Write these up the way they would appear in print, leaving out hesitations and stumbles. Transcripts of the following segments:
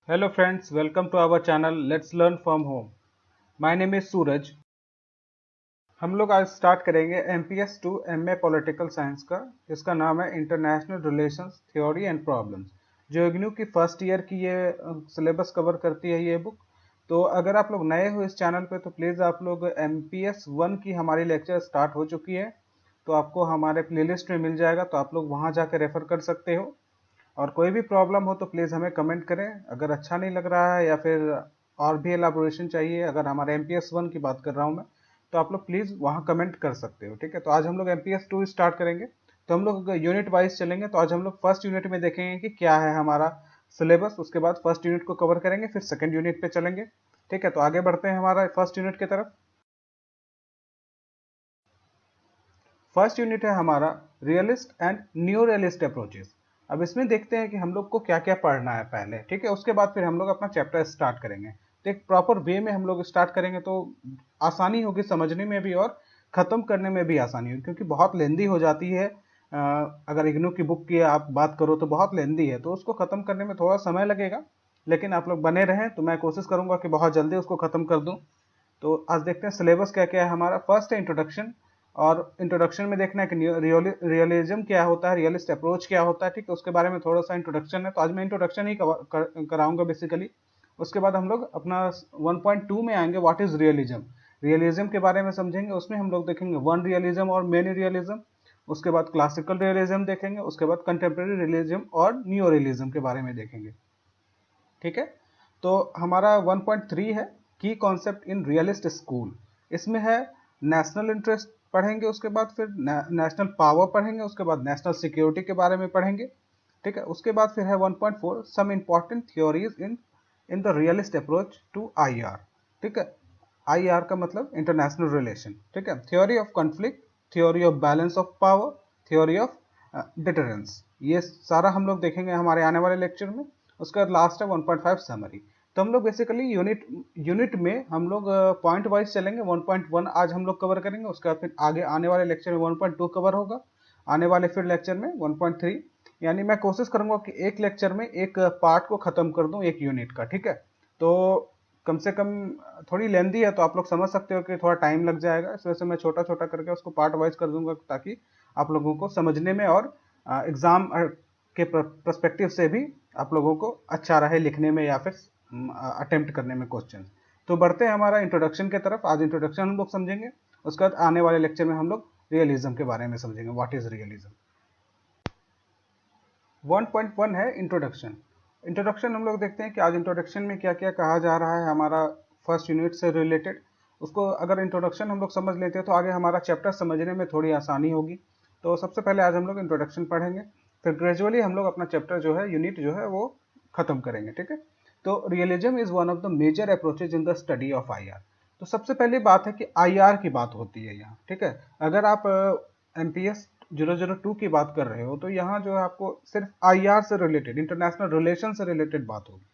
Hello friends, welcome to our channel Let's Learn from Home. My name is सूरज। हम लोग आज start करेंगे MPS 2 MA political science का, जिसका नाम है international relations theory and problems, जो इग्नू की फर्स्ट ईयर की ये सिलेबस कवर करती है ये बुक। तो अगर आप लोग नए हो इस चैनल पे तो प्लीज़ आप लोग MPS 1 की हमारी लेक्चर स्टार्ट हो चुकी है, तो आपको हमारे प्लेलिस्ट में मिल जाएगा, तो आप लोग वहाँ जाकर रेफर कर सकते हो। और कोई भी प्रॉब्लम हो तो प्लीज़ हमें कमेंट करें। अगर अच्छा नहीं लग रहा है या फिर और भी एलाबोरेशन चाहिए, अगर हमारे MPS 1 की बात कर रहा हूँ मैं, तो आप लोग प्लीज़ वहाँ कमेंट कर सकते हो। ठीक है, तो आज हम लोग MPS 2 स्टार्ट करेंगे। तो हम लोग यूनिट वाइज चलेंगे। तो आज हम लोग फर्स्ट यूनिट में देखेंगे कि क्या है हमारा सिलेबस, उसके बाद फर्स्ट यूनिट को कवर करेंगे, फिर सेकेंड यूनिट पे चलेंगे। ठीक है, तो आगे बढ़ते हैं हमारा फर्स्ट यूनिट की तरफ। फर्स्ट यूनिट है हमारा realist and new realist approaches. अब इसमें देखते हैं कि हम लोग को क्या क्या पढ़ना है पहले। ठीक है, उसके बाद फिर हम लोग अपना चैप्टर स्टार्ट करेंगे। तो एक प्रॉपर वे में हम लोग स्टार्ट करेंगे तो आसानी होगी समझने में भी और ख़त्म करने में भी आसानी होगी, क्योंकि बहुत लेंदी हो जाती है। अगर इग्नू की बुक की आप बात करो तो बहुत लेंदी है, तो उसको ख़त्म करने में थोड़ा समय लगेगा। लेकिन आप लोग बने रहें तो मैं कोशिश करूँगा कि बहुत जल्दी उसको ख़त्म कर दूँ। तो आज देखते हैं सिलेबस क्या क्या है हमारा। फर्स्ट है इंट्रोडक्शन, और इंट्रोडक्शन में देखना है कि रियलिज्म क्या होता है, रियलिस्ट अप्रोच क्या होता है। ठीक है, उसके बारे में थोड़ा सा इंट्रोडक्शन है, तो आज मैं इंट्रोडक्शन ही कराऊंगा बेसिकली। उसके बाद हम लोग अपना 1.2 में आएंगे, व्हाट इज रियलिज्म। रियलिज्म के बारे में समझेंगे, उसमें हम लोग देखेंगे वन रियलिज्म और मेनी रियलिज्म। उसके बाद क्लासिकल रियलिज्म देखेंगे, उसके बाद कंटेम्प्रेरी रियलिज्म और न्यू रियलिज्म के बारे में देखेंगे। ठीक है, तो हमारा 1.3 है की कॉन्सेप्ट इन रियलिस्ट स्कूल। इसमें है नेशनल इंटरेस्ट पढ़ेंगे, उसके बाद फिर नेशनल पावर पढ़ेंगे, उसके बाद नेशनल सिक्योरिटी के बारे में पढ़ेंगे। ठीक है, उसके बाद फिर है 1.4 some important theories in in the realist approach to IR. ठीक है, आईआर का मतलब इंटरनेशनल रिलेशन। ठीक है, theory of conflict, theory of balance of power, theory of deterrence, ये सारा हम लोग देखेंगे हमारे आने वाले लेक्चर में। उसके बाद लास्ट है 1.5 समरी। तो हम लोग बेसिकली यूनिट यूनिट में हम लोग पॉइंट वाइज चलेंगे। 1.1 आज हम लोग कवर करेंगे, उसके बाद फिर आगे आने वाले लेक्चर में 1.2 कवर होगा, आने वाले फिर लेक्चर में 1.3। यानी मैं कोशिश करूंगा कि एक लेक्चर में एक पार्ट को खत्म कर दूं एक यूनिट का। ठीक है, तो कम से कम थोड़ी लेंदी है, तो आप लोग समझ सकते हो कि थोड़ा टाइम लग जाएगा, इस वजह से मैं छोटा छोटा करके उसको पार्ट वाइज कर दूंगा, ताकि आप लोगों को समझने में और एग्जाम के पर्सपेक्टिव से भी आप लोगों को अच्छा रहे लिखने में या फिर अटेम्प्ट करने में क्वेश्चन। तो बढ़ते हैं हमारा इंट्रोडक्शन की तरफ। आज इंट्रोडक्शन हम लोग समझेंगे, उसके बाद आने वाले लेक्चर में हम लोग रियलिज्म के बारे में समझेंगे, व्हाट इज रियलिज्म। 1.1 है इंट्रोडक्शन। इंट्रोडक्शन हम लोग देखते हैं कि आज इंट्रोडक्शन में क्या क्या कहा जा रहा है हमारा फर्स्ट यूनिट से रिलेटेड। उसको अगर इंट्रोडक्शन हम लोग समझ लेते हैं तो आगे हमारा चैप्टर समझने में थोड़ी आसानी होगी। तो सबसे पहले आज हम लोग इंट्रोडक्शन पढ़ेंगे, फिर ग्रेजुअली हम लोग अपना चैप्टर जो है यूनिट जो है वो खत्म करेंगे। ठीक है, तो realism is one of the major approaches in the study of IR. तो सबसे पहली बात है कि आईआर की बात होती है यहाँ। ठीक है, अगर आप MPS 002 की बात कर रहे हो तो यहाँ जो है आपको सिर्फ आईआर से रिलेटेड, इंटरनेशनल रिलेशन से रिलेटेड बात होगी।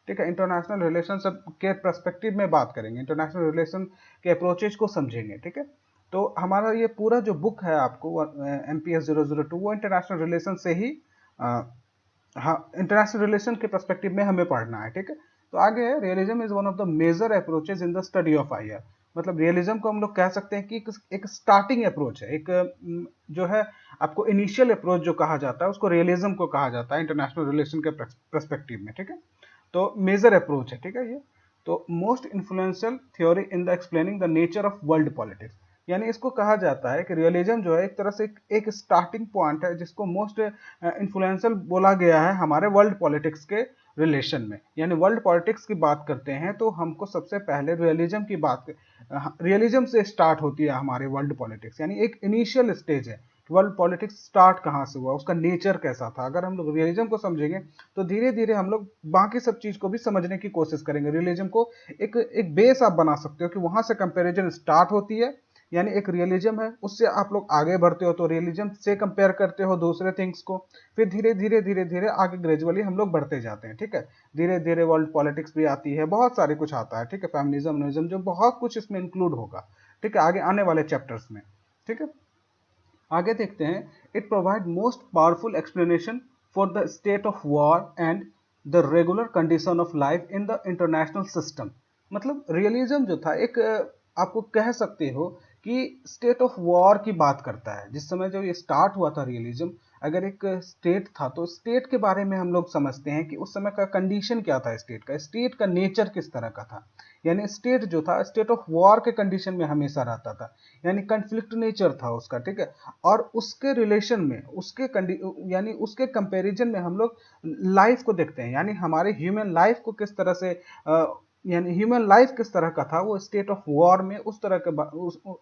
ठीक है, इंटरनेशनल रिलेशन के पर्सपेक्टिव में बात करेंगे, इंटरनेशनल रिलेशन के अप्रोचेज को समझेंगे। ठीक है, तो हमारा ये पूरा जो बुक है आपको MPS 002 वो इंटरनेशनल रिलेशन से ही हाँ, इंटरनेशनल रिलेशन के पर्सपेक्टिव में हमें पढ़ना है। ठीक है, तो आगे है realism is one of the major approaches in the study of IR. मतलब रियलिज्म को हम लोग कह सकते हैं कि एक स्टार्टिंग अप्रोच है, एक जो है आपको इनिशियल अप्रोच जो कहा जाता है उसको रियलिज्म को कहा जाता है इंटरनेशनल रिलेशन के पर्सपेक्टिव में। ठीक है, तो मेजर अप्रोच है। ठीक है, ये तो most influential theory in the explaining the nature of world politics. यानी इसको कहा जाता है कि रियलिज्म जो है एक तरह से एक स्टार्टिंग पॉइंट है, जिसको मोस्ट इन्फ्लुएंशियल बोला गया है हमारे वर्ल्ड पॉलिटिक्स के रिलेशन में। यानी वर्ल्ड पॉलिटिक्स की बात करते हैं तो हमको सबसे पहले रियलिज्म की बात, रियलिज्म से स्टार्ट होती है हमारे वर्ल्ड पॉलिटिक्स। यानी एक इनिशियल स्टेज है, वर्ल्ड पॉलिटिक्स स्टार्ट कहाँ से हुआ, उसका नेचर कैसा था। अगर हम लोग रियलिज्म को समझेंगे तो धीरे धीरे हम लोग बाकी सब चीज को भी समझने की कोशिश करेंगे। रियलिज्म को एक एक बेस आप बना सकते हो कि वहां से कंपैरिजन स्टार्ट होती है। यानी एक रियलिज्म है, उससे आप लोग आगे बढ़ते हो तो रियलिज्म से कंपेयर करते हो दूसरे थिंग्स को, फिर धीरे धीरे धीरे धीरे आगे ग्रेजुअली हम लोग बढ़ते जाते हैं। ठीक है, धीरे धीरे वर्ल्ड पॉलिटिक्स भी आती है, बहुत सारे कुछ आता है। ठीक है, फेमिनिज्म जो बहुत कुछ इसमें इंक्लूड होगा। ठीक है, आगे आने वाले चैप्टर्स में। ठीक है, आगे देखते हैं। It provide most powerful explanation for the state of war and the regular condition of life in the international system. मतलब रियलिज्म जो था एक आपको कह सकते हो कि स्टेट ऑफ वॉर की बात करता है। जिस समय जब ये स्टार्ट हुआ था रियलिज्म, अगर एक स्टेट था तो स्टेट के बारे में हम लोग समझते हैं कि उस समय का कंडीशन क्या था, स्टेट का नेचर किस तरह का था। यानी स्टेट जो था स्टेट ऑफ वॉर के कंडीशन में हमेशा रहता था, यानी कन्फ्लिक्ट नेचर था उसका, ठीक है। और उसके रिलेशन में यानी उसके कंपैरिजन में हम लोग लाइफ को देखते हैं, यानी हमारे ह्यूमन लाइफ को किस तरह से यानी ह्यूमन लाइफ किस तरह का था वो स्टेट ऑफ वॉर में, उस तरह के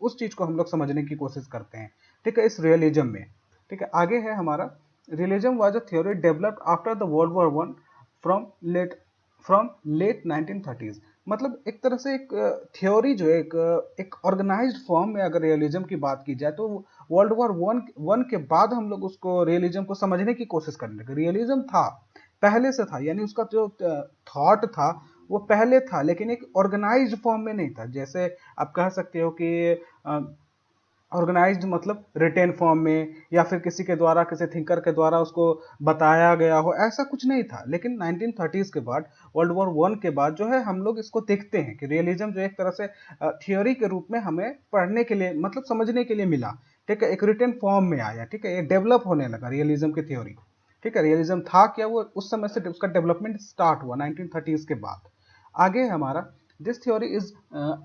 उस चीज को हम लोग समझने की कोशिश करते हैं, ठीक है, इस रियलिज्म में। ठीक है, आगे है हमारा realism was a theory developed after the world war one from late from late 1930s। मतलब एक तरह से एक थ्योरी जो है एक ऑर्गेनाइज्ड फॉर्म में अगर रियलिज्म की बात की जाए तो वर्ल्ड वॉर वन के बाद हम लोग उसको रियलिज्म को समझने की कोशिश करने लगे। रियलिज्म था पहले से था, यानी उसका जो थॉट था वो पहले था, लेकिन एक ऑर्गेनाइज्ड फॉर्म में नहीं था। जैसे आप कह सकते हो कि ऑर्गेनाइज्ड मतलब रिटेन फॉर्म में, या फिर किसी के द्वारा, किसी थिंकर के द्वारा उसको बताया गया हो, ऐसा कुछ नहीं था। लेकिन 1930s के बाद, वर्ल्ड वॉर वन के बाद जो है हम लोग इसको देखते हैं कि रियलिज्म जो एक तरह से थियोरी के रूप में हमें पढ़ने के लिए, मतलब समझने के लिए मिला, ठीक है, एक रिटेन फॉर्म में आया, ठीक है, ये डेवलप होने लगा रियलिज्म की थ्योरी। ठीक है, रियलिज्म था क्या, वो उस समय से उसका डेवलपमेंट स्टार्ट हुआ 1930s के बाद। आगे हमारा this theory is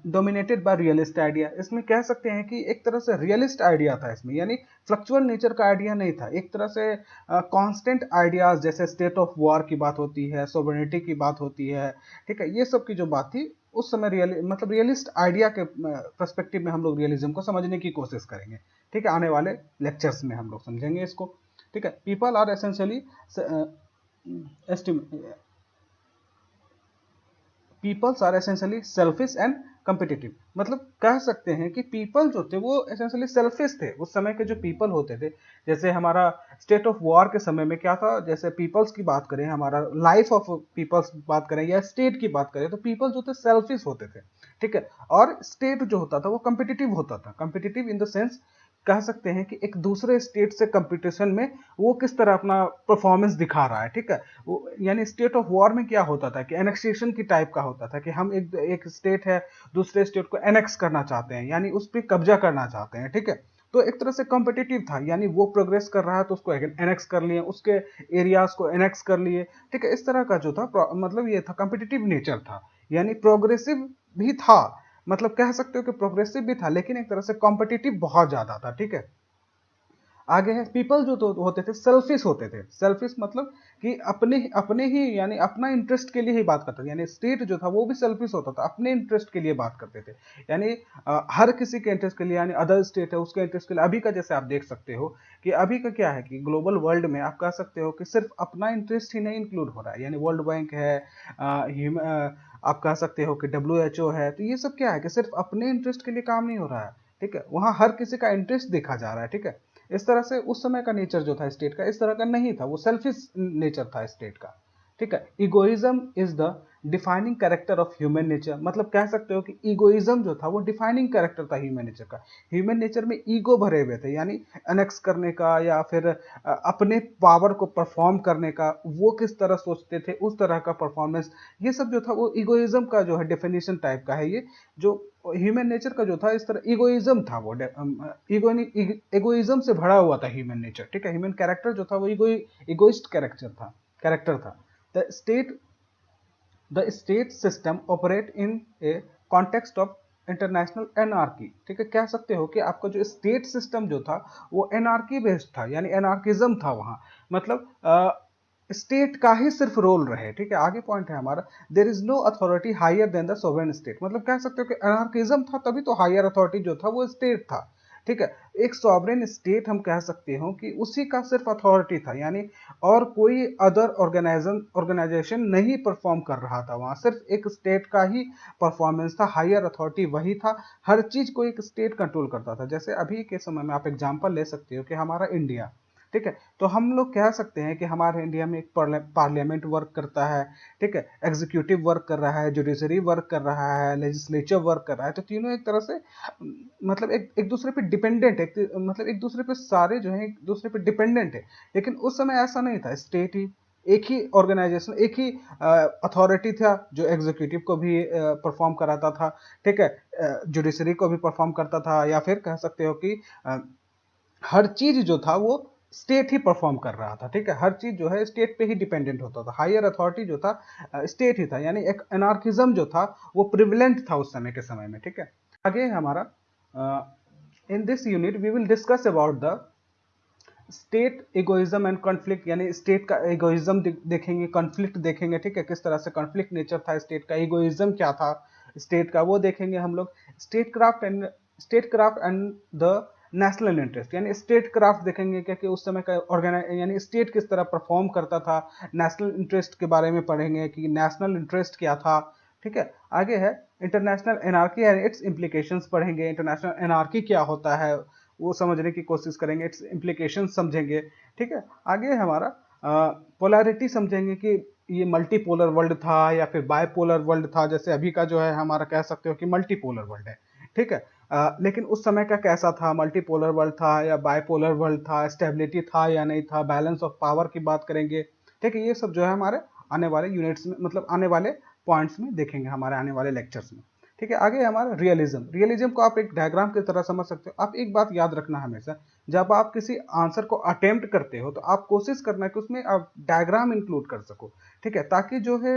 dominated by realist idea. इसमें कह सकते हैं कि एक तरह से रियलिस्ट आइडिया था इसमें, यानी फ्लक्चुअल नेचर का आइडिया नहीं था। एक तरह से कांस्टेंट आइडियाज, जैसे स्टेट ऑफ वॉर की बात होती है, सोवरेनिटी की बात होती है, ठीक है, ये सब की जो बात थी उस समय मतलब रियलिस्ट आइडिया के पर्सपेक्टिव में हम लोग रियलिज्म को समझने की कोशिश करेंगे। ठीक है, आने वाले लेक्चर्स में हम लोग समझेंगे इसको। ठीक है, people are essentially peoples are essentially selfish and competitive. मतलब कह सकते हैं कि पीपल जो थे वो एसेंशियली सेल्फिश थे। उस समय के जो पीपल होते थे, जैसे हमारा स्टेट ऑफ वॉर के समय में क्या था, जैसे पीपल्स की बात करें, हमारा लाइफ ऑफ पीपल्स बात करें या स्टेट की बात करें, तो पीपल जो थे सेल्फिश होते थे, ठीक है। और स्टेट जो होता था वो कम्पिटिटिव होता था। कम्पिटिटिव इन द सेंस कह सकते हैं कि एक दूसरे स्टेट से कंपटीशन में वो किस तरह अपना परफॉर्मेंस दिखा रहा है, ठीक है। यानी स्टेट ऑफ वॉर में क्या होता था कि एनेक्सेशन की टाइप का होता था कि हम एक स्टेट है दूसरे स्टेट को एनेक्स करना चाहते हैं, यानी उस पर कब्जा करना चाहते हैं, ठीक है। तो एक तरह से कॉम्पिटिटिव था, यानी वो प्रोग्रेस कर रहा है तो उसको एनेक्स कर लिए, उसके एरियाज को एनेक्स कर लिए, ठीक है। इस तरह का जो था मतलब ये था, कॉम्पिटिटिव नेचर था। यानी प्रोग्रेसिव भी था, मतलब कह सकते हो कि प्रोग्रेसिव भी था, लेकिन एक तरह से कॉम्पिटिटिव बहुत ज्यादा था, ठीक है। आगे है पीपल जो तो होते थे सेल्फिश होते थे। सेल्फिश मतलब कि अपने अपने ही, यानी अपना इंटरेस्ट के लिए ही बात करते थे। यानी स्टेट जो था वो भी सेल्फिश होता था, अपने इंटरेस्ट के लिए बात करते थे। यानी हर किसी के इंटरेस्ट के लिए, यानी अदर स्टेट है उसके इंटरेस्ट के लिए। अभी का जैसे आप देख सकते हो कि अभी का क्या है कि ग्लोबल वर्ल्ड में आप कह सकते हो कि सिर्फ अपना इंटरेस्ट ही नहीं इंक्लूड हो रहा है। यानी वर्ल्ड बैंक है, आप कह सकते हो कि WHO है, तो ये सब क्या है कि सिर्फ अपने इंटरेस्ट के लिए काम नहीं हो रहा है, ठीक है। वहां हर किसी का इंटरेस्ट देखा जा रहा है, ठीक है। इस तरह से उस समय का नेचर जो था स्टेट का इस तरह का नहीं था, वो सेल्फिश नेचर था स्टेट का, ठीक है। Egoism is the defining character of human nature. मतलब कह सकते हो कि इगोइज्म जो था वो डिफाइनिंग कैरेक्टर था ह्यूमन नेचर का। ह्यूमन नेचर में ईगो भरे हुए थे, यानी अनेक्स करने का या फिर अपने पावर को परफॉर्म करने का, वो किस तरह सोचते थे उस तरह का परफॉर्मेंस, ये सब जो था वो इगोइज्म का जो है डेफिनेशन टाइप का है। ये जो ह्यूमन नेचर का जो था इस तरह इगोइज्म था, वो इगोइज्म से भरा हुआ था ह्यूमन नेचर, ठीक है। ह्यूमन कैरेक्टर जो था वो इगोइस्ट कैरेक्टर था। The state the state system operate in a context of international anarchy, ठीक है। कह सकते हो कि आपका जो स्टेट सिस्टम जो था वो एनआरकी बेस्ड था, यानी एनार्किज्म था वहां। मतलब स्टेट का ही सिर्फ रोल रहे, ठीक है। आगे पॉइंट है हमारा, there is no authority higher than the sovereign state. मतलब कह सकते हो कि एनार्किज्म था तभी तो हायर अथॉरिटी जो था वो स्टेट था, ठीक है। एक सॉवरेन स्टेट हम कह सकते हो कि उसी का सिर्फ अथॉरिटी था, यानी और कोई अदर ऑर्गेनाइजेशन नहीं परफॉर्म कर रहा था वहां, सिर्फ एक स्टेट का ही परफॉर्मेंस था, हायर अथॉरिटी वही था। हर चीज को एक स्टेट कंट्रोल करता था। जैसे अभी के समय में आप एग्जांपल ले सकते हो कि हमारा इंडिया, ठीक है, तो हम लोग कह सकते हैं कि हमारे इंडिया में एक पार्लियामेंट वर्क करता है, ठीक है, एग्जीक्यूटिव वर्क कर रहा है, जुडिशरी वर्क कर रहा है, लेजिस्लेचर वर्क कर रहा है। तो तीनों एक तरह से मतलब एक दूसरे पे डिपेंडेंट है, मतलब एक दूसरे पे सारे जो है एक दूसरे पे डिपेंडेंट है। लेकिन उस समय ऐसा नहीं था, स्टेट ही एक ही ऑर्गेनाइजेशन, एक ही अथॉरिटी था जो एग्जीक्यूटिव को भी परफॉर्म कराता था, ठीक है, जुडिशरी को भी परफॉर्म करता था, या फिर कह सकते हो कि हर चीज जो था वो स्टेट ही परफॉर्म कर रहा था, ठीक है, हर चीज जो है स्टेट पे ही डिपेंडेंट होता था, हायर अथॉरिटी जो था स्टेट ही था, यानी एक एनार्किज्म जो था वो प्रिविलेंट था उस समय के समय में, ठीक है। आगे हमारा in this unit we will discuss about the state egoism and conflict, यानी स्टेट का इगोइज्म देखेंगे, कॉन्फ्लिक्ट देखेंगे, ठीक है, किस तरह से कॉन्फ्लिक्ट नेचर था स्टेट का, इगोइज्म क्या था स्टेट का, वो देखेंगे हम लोग। Statecraft and the national interest, यानी स्टेट क्राफ्ट देखेंगे कि उस समय का ऑर्गेनाइज यानी स्टेट किस तरह परफॉर्म करता था, नेशनल इंटरेस्ट के बारे में पढ़ेंगे कि नेशनल इंटरेस्ट क्या था, ठीक है। आगे है international anarchy and it's implications पढ़ेंगे, इंटरनेशनल एनार्की क्या होता है वो समझने की कोशिश करेंगे, इट्स इम्प्लीकेशन समझेंगे, ठीक है। आगे हमारा पोलैरिटी समझेंगे कि ये मल्टीपोलर वर्ल्ड था या फिर बायपोलर वर्ल्ड था, जैसे अभी का जो है हमारा कह सकते हो कि मल्टीपोलर वर्ल्ड है, ठीक है। लेकिन उस समय का कैसा था, मल्टीपोलर वर्ल्ड था या बायपोलर वर्ल्ड था, स्टेबिलिटी था या नहीं था, बैलेंस ऑफ पावर की बात करेंगे, ठीक है। ये सब जो है हमारे आने वाले यूनिट्स में, मतलब आने वाले पॉइंट्स में देखेंगे, हमारे आने वाले लेक्चर्स में, ठीक है। आगे हमारा रियलिज्म, रियलिज्म को आप एक डायग्राम की तरह समझ सकते हो। आप एक बात याद रखना हमेशा, जब आप किसी आंसर को अटेम्प्ट करते हो तो आप कोशिश करना कि उसमें आप डायग्राम इंक्लूड कर सको, ठीक है, ताकि जो है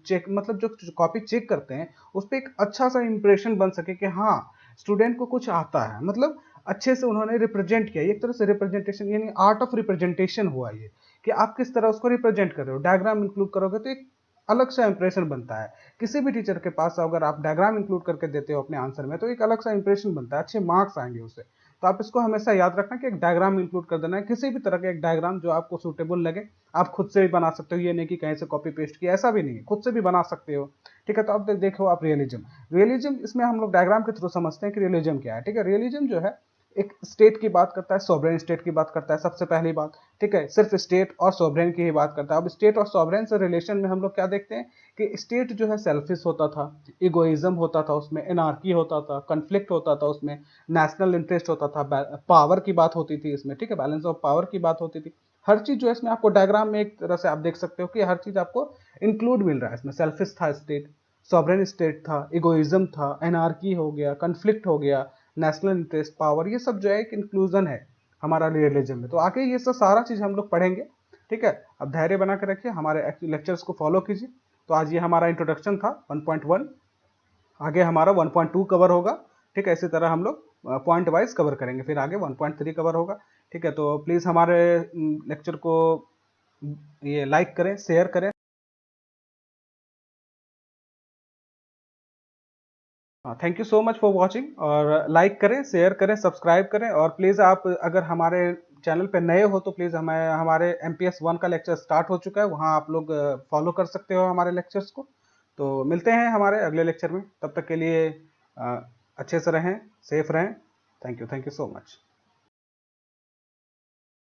चेक, मतलब जो कॉपी चेक करते हैं उस पर एक अच्छा सा इंप्रेशन बन सके कि हाँ स्टूडेंट को कुछ आता है, मतलब अच्छे से उन्होंने रिप्रेजेंट किया, एक तरह से रिप्रेजेंटेशन यानी आर्ट ऑफ रिप्रेजेंटेशन हुआ ये, कि आप किस तरह उसको रिप्रेजेंट कर रहे हो। डायग्राम इंक्लूड करोगे तो एक अलग सा इंप्रेशन बनता है। किसी भी टीचर के पास अगर आप डायग्राम इंक्लूड करके देते हो अपने आंसर में तो एक अलग सा इंप्रेशन बनता है, अच्छे मार्क्स आएंगे उससे। तो आप इसको हमेशा याद रखना कि एक डायग्राम इंक्लूड कर देना है, किसी भी तरह का एक डायग्राम जो आपको सूटेबल लगे। आप खुद से भी बना सकते हो, ये नहीं कि कहीं से कॉपी पेस्ट किया, ऐसा भी नहीं है, खुद से भी बना सकते हो, ठीक है। तो अब देखो आप रियलिज्म इसमें हम लोग डायग्राम के थ्रू समझते हैं कि रियलिज्म क्या है, ठीक है। रियलिज्म जो है एक स्टेट की बात करता है, सॉवरेन स्टेट की बात करता है सबसे पहली बात, ठीक है, सिर्फ स्टेट और सॉवरेन की ही बात करता है। अब स्टेट और सॉवरेन से रिलेशन में हम लोग क्या देखते हैं कि स्टेट जो है सेल्फिश होता था, इगोइज्म होता था उसमें, एनार्की होता था, कन्फ्लिक्ट होता था उसमें, नेशनल इंटरेस्ट होता था, पावर की बात होती थी इसमें, ठीक है, बैलेंस ऑफ पावर की बात होती थी। हर चीज जो है इसमें आपको डायग्राम में एक तरह से आप देख सकते हो कि हर चीज आपको इंक्लूड मिल रहा है इसमें। सेल्फिश था स्टेट, सॉवरेन स्टेट था, इगोइज्म था, एनार्की हो गया, कन्फ्लिक्ट हो गया, नेशनल इंटरेस्ट, पावर, ये सब जो है एक इंक्लूजन है हमारा रियलिज्म में। तो आगे ये सब सारा चीज हम लोग पढ़ेंगे, ठीक है। अब धैर्य बना के रखिए, हमारे लेक्चर्स को फॉलो कीजिए। तो आज ये हमारा इंट्रोडक्शन था 1.1, आगे हमारा 1.2 कवर होगा, ठीक है। इसी तरह हम लोग पॉइंट वाइज कवर करेंगे, फिर आगे 1.3 कवर होगा, ठीक है। तो प्लीज़ हमारे लेक्चर को ये लाइक करें, शेयर करें। Thank you so much for watching, और लाइक करें, शेयर करें, सब्सक्राइब करें, और प्लीज़ आप अगर हमारे चैनल पे नए हो तो प्लीज़ हमें, हमारे MPS 1 का लेक्चर स्टार्ट हो चुका है, वहाँ आप लोग फॉलो कर सकते हो हमारे लेक्चर्स को। तो मिलते हैं हमारे अगले लेक्चर में, तब तक के लिए अच्छे से रहें, सेफ रहें। Thank you so much.